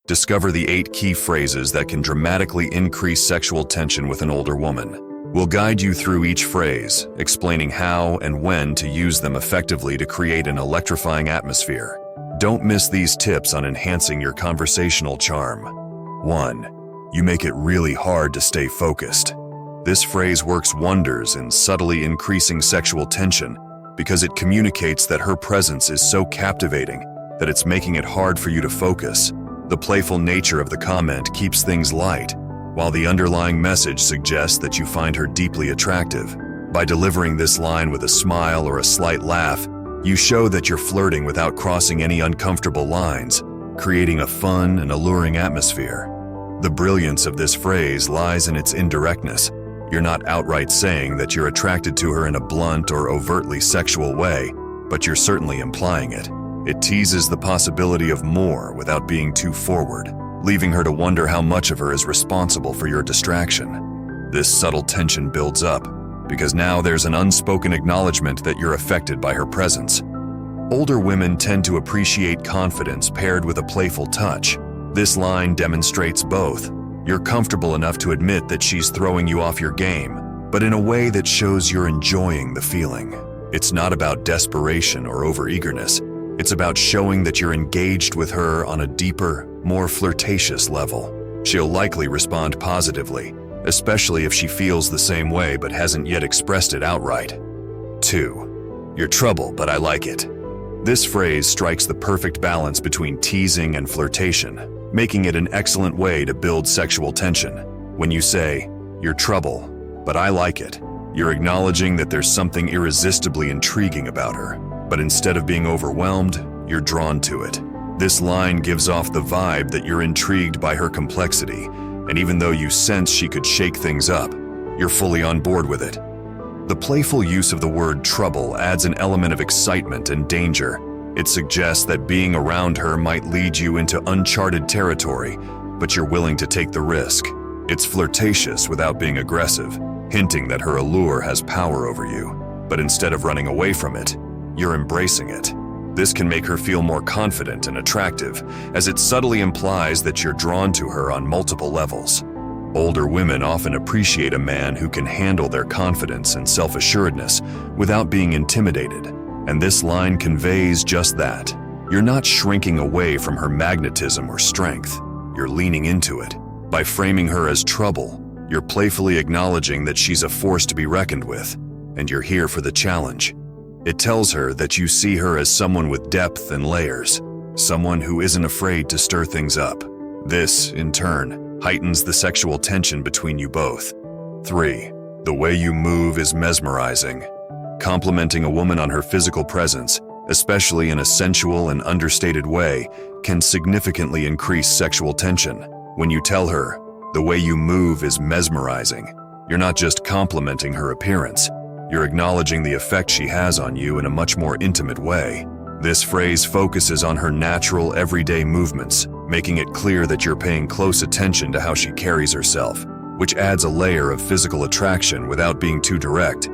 Discover the 8 key phrases that can dramatically increase sexual tension with an older woman. We'll guide you through each phrase, explaining how and when to use them effectively to create an electrifying atmosphere. Don't miss these tips on enhancing your conversational charm. 1. You make it really hard to stay focused. This phrase works wonders in subtly increasing sexual tension because it communicates that her presence is so captivating that it's making it hard for you to focus. The playful nature of the comment keeps things light, while the underlying message suggests that you find her deeply attractive. By delivering this line with a smile or a slight laugh, you show that you're flirting without crossing any uncomfortable lines, creating a fun and alluring atmosphere. The brilliance of this phrase lies in its indirectness. You're not outright saying that you're attracted to her in a blunt or overtly sexual way, but you're certainly implying it. It teases the possibility of more without being too forward, leaving her to wonder how much of her is responsible for your distraction. This subtle tension builds up, because now there's an unspoken acknowledgement that you're affected by her presence. Older women tend to appreciate confidence paired with a playful touch. This line demonstrates both. You're comfortable enough to admit that she's throwing you off your game, but in a way that shows you're enjoying the feeling. It's not about desperation or overeagerness. It's about showing that you're engaged with her on a deeper, more flirtatious level. She'll likely respond positively, especially if she feels the same way but hasn't yet expressed it outright. 2. You're trouble, but I like it. This phrase strikes the perfect balance between teasing and flirtation, making it an excellent way to build sexual tension. When you say, "You're trouble, but I like it," you're acknowledging that there's something irresistibly intriguing about her. But instead of being overwhelmed, you're drawn to it. This line gives off the vibe that you're intrigued by her complexity, and even though you sense she could shake things up, you're fully on board with it. The playful use of the word trouble adds an element of excitement and danger. It suggests that being around her might lead you into uncharted territory, but you're willing to take the risk. It's flirtatious without being aggressive, hinting that her allure has power over you. But instead of running away from it, you're embracing it. This can make her feel more confident and attractive, as it subtly implies that you're drawn to her on multiple levels. Older women often appreciate a man who can handle their confidence and self-assuredness without being intimidated, and this line conveys just that. You're not shrinking away from her magnetism or strength. You're leaning into it. By framing her as trouble, you're playfully acknowledging that she's a force to be reckoned with, and you're here for the challenge. It tells her that you see her as someone with depth and layers, someone who isn't afraid to stir things up. This, in turn, heightens the sexual tension between you both. 3. The way you move is mesmerizing. Complimenting a woman on her physical presence, especially in a sensual and understated way, can significantly increase sexual tension. When you tell her, "The way you move is mesmerizing," you're not just complimenting her appearance. You're acknowledging the effect she has on you in a much more intimate way. This phrase focuses on her natural, everyday movements, making it clear that you're paying close attention to how she carries herself, which adds a layer of physical attraction without being too direct.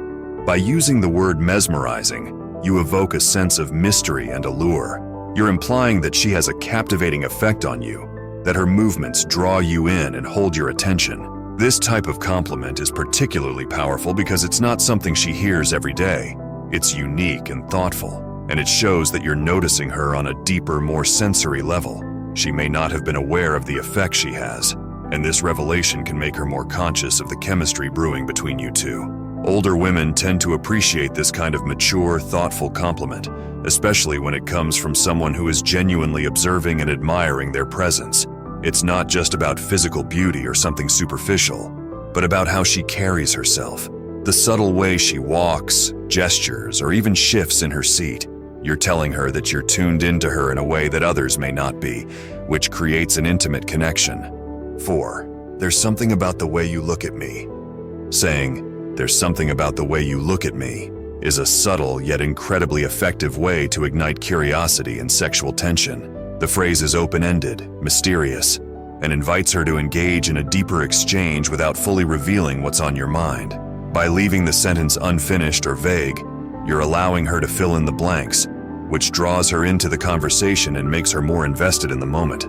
By using the word mesmerizing, you evoke a sense of mystery and allure. You're implying that she has a captivating effect on you, that her movements draw you in and hold your attention. This type of compliment is particularly powerful because it's not something she hears every day. It's unique and thoughtful, and it shows that you're noticing her on a deeper, more sensory level. She may not have been aware of the effect she has, and this revelation can make her more conscious of the chemistry brewing between you two. Older women tend to appreciate this kind of mature, thoughtful compliment, especially when it comes from someone who is genuinely observing and admiring their presence. It's not just about physical beauty or something superficial, but about how she carries herself. The subtle way she walks, gestures, or even shifts in her seat. You're telling her that you're tuned into her in a way that others may not be, which creates an intimate connection. 4. There's something about the way you look at me. Saying, "There's something about the way you look at me," is a subtle yet incredibly effective way to ignite curiosity and sexual tension. The phrase is open-ended, mysterious, and invites her to engage in a deeper exchange without fully revealing what's on your mind. By leaving the sentence unfinished or vague, you're allowing her to fill in the blanks, which draws her into the conversation and makes her more invested in the moment.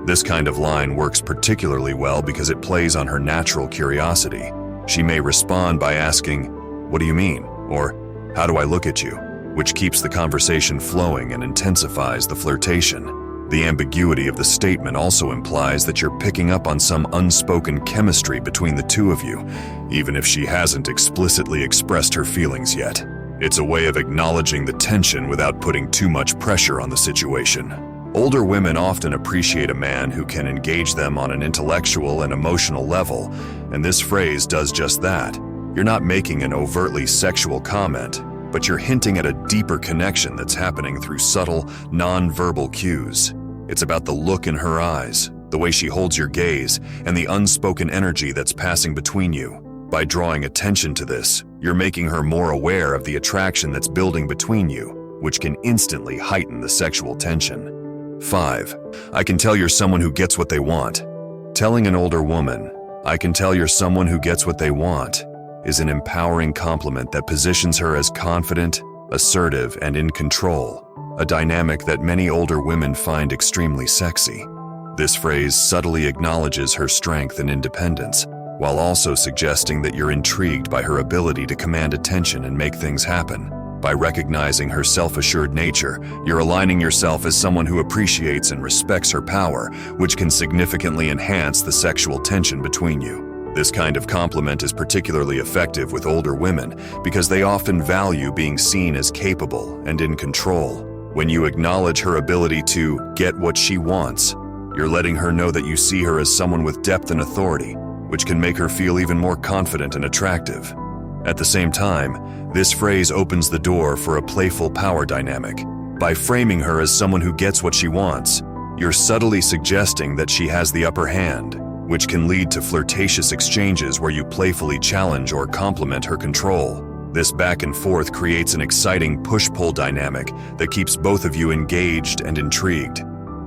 This kind of line works particularly well because it plays on her natural curiosity. She may respond by asking, "What do you mean?" or "How do I look at you?" which keeps the conversation flowing and intensifies the flirtation. The ambiguity of the statement also implies that you're picking up on some unspoken chemistry between the two of you, even if she hasn't explicitly expressed her feelings yet. It's a way of acknowledging the tension without putting too much pressure on the situation. Older women often appreciate a man who can engage them on an intellectual and emotional level, and this phrase does just that. You're not making an overtly sexual comment, but you're hinting at a deeper connection that's happening through subtle, non-verbal cues. It's about the look in her eyes, the way she holds your gaze, and the unspoken energy that's passing between you. By drawing attention to this, you're making her more aware of the attraction that's building between you, which can instantly heighten the sexual tension. 5. I can tell you're someone who gets what they want. Telling an older woman, "I can tell you're someone who gets what they want," is an empowering compliment that positions her as confident, assertive, and in control, a dynamic that many older women find extremely sexy. This phrase subtly acknowledges her strength and independence, while also suggesting that you're intrigued by her ability to command attention and make things happen. By recognizing her self-assured nature, you're aligning yourself as someone who appreciates and respects her power, which can significantly enhance the sexual tension between you. This kind of compliment is particularly effective with older women because they often value being seen as capable and in control. When you acknowledge her ability to get what she wants, you're letting her know that you see her as someone with depth and authority, which can make her feel even more confident and attractive. At the same time, this phrase opens the door for a playful power dynamic. By framing her as someone who gets what she wants, you're subtly suggesting that she has the upper hand, which can lead to flirtatious exchanges where you playfully challenge or compliment her control. This back and forth creates an exciting push-pull dynamic that keeps both of you engaged and intrigued.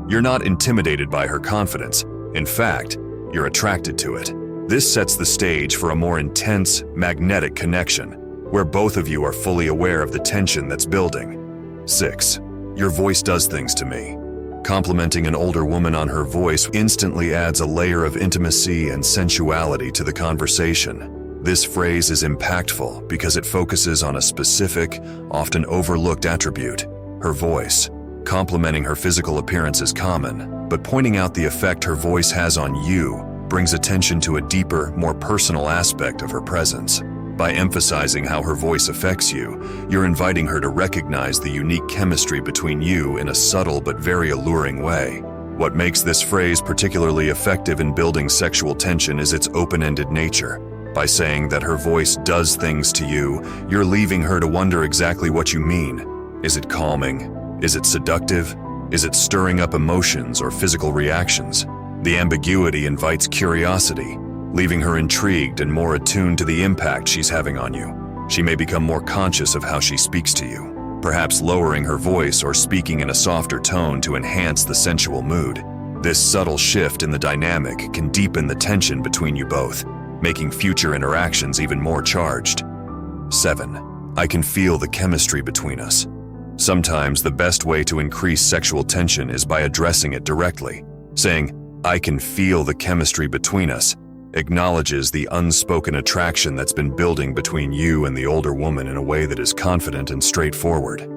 You're not intimidated by her confidence. In fact, you're attracted to it. This sets the stage for a more intense, magnetic connection, where both of you are fully aware of the tension that's building. 6. Your voice does things to me. Complimenting an older woman on her voice instantly adds a layer of intimacy and sensuality to the conversation. This phrase is impactful because it focuses on a specific, often overlooked attribute, her voice. Complimenting her physical appearance is common, but pointing out the effect her voice has on you brings attention to a deeper, more personal aspect of her presence. By emphasizing how her voice affects you, you're inviting her to recognize the unique chemistry between you in a subtle but very alluring way. What makes this phrase particularly effective in building sexual tension is its open-ended nature. By saying that her voice does things to you, you're leaving her to wonder exactly what you mean. Is it calming? Is it seductive? Is it stirring up emotions or physical reactions? The ambiguity invites curiosity, leaving her intrigued and more attuned to the impact she's having on you. She may become more conscious of how she speaks to you, perhaps lowering her voice or speaking in a softer tone to enhance the sensual mood. This subtle shift in the dynamic can deepen the tension between you both, making future interactions even more charged. 7. I can feel the chemistry between us. Sometimes the best way to increase sexual tension is by addressing it directly. Saying, "I can feel the chemistry between us," acknowledges the unspoken attraction that's been building between you and the older woman in a way that is confident and straightforward.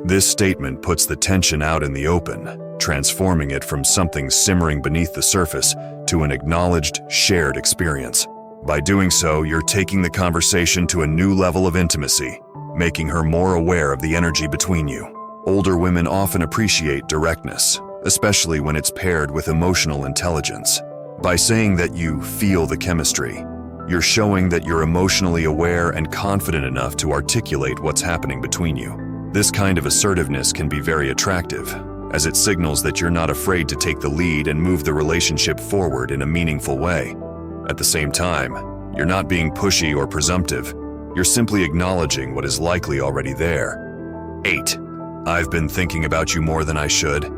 This statement puts the tension out in the open, transforming it from something simmering beneath the surface to an acknowledged, shared experience. By doing so, you're taking the conversation to a new level of intimacy, making her more aware of the energy between you. Older women often appreciate directness, especially when it's paired with emotional intelligence. By saying that you feel the chemistry, you're showing that you're emotionally aware and confident enough to articulate what's happening between you. This kind of assertiveness can be very attractive, as it signals that you're not afraid to take the lead and move the relationship forward in a meaningful way. At the same time, you're not being pushy or presumptive. You're simply acknowledging what is likely already there. 8. I've been thinking about you more than I should.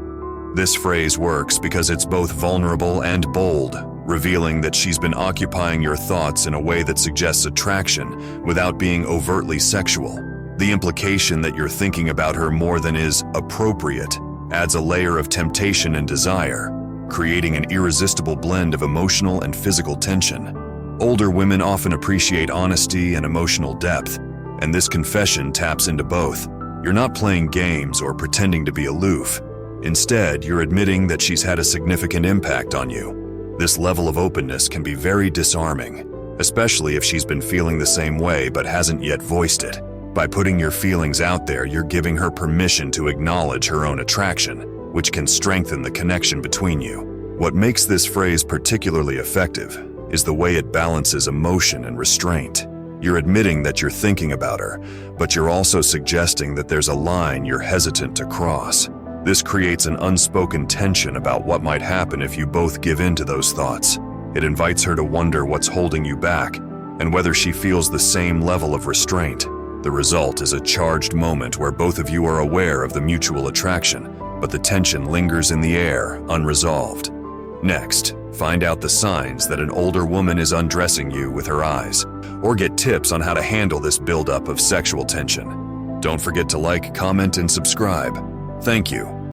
This phrase works because it's both vulnerable and bold, revealing that she's been occupying your thoughts in a way that suggests attraction without being overtly sexual. The implication that you're thinking about her more than is appropriate adds a layer of temptation and desire. creating an irresistible blend of emotional and physical tension. Older women often appreciate honesty and emotional depth, and this confession taps into both. You're not playing games or pretending to be aloof. Instead, you're admitting that she's had a significant impact on you. This level of openness can be very disarming, especially if she's been feeling the same way but hasn't yet voiced it. By putting your feelings out there, you're giving her permission to acknowledge her own attraction, which can strengthen the connection between you. What makes this phrase particularly effective is the way it balances emotion and restraint. You're admitting that you're thinking about her, but you're also suggesting that there's a line you're hesitant to cross. This creates an unspoken tension about what might happen if you both give in to those thoughts. It invites her to wonder what's holding you back and whether she feels the same level of restraint. The result is a charged moment where both of you are aware of the mutual attraction, but the tension lingers in the air, unresolved. Next, find out the signs that an older woman is undressing you with her eyes, or get tips on how to handle this buildup of sexual tension. Don't forget to like, comment, and subscribe. Thank you.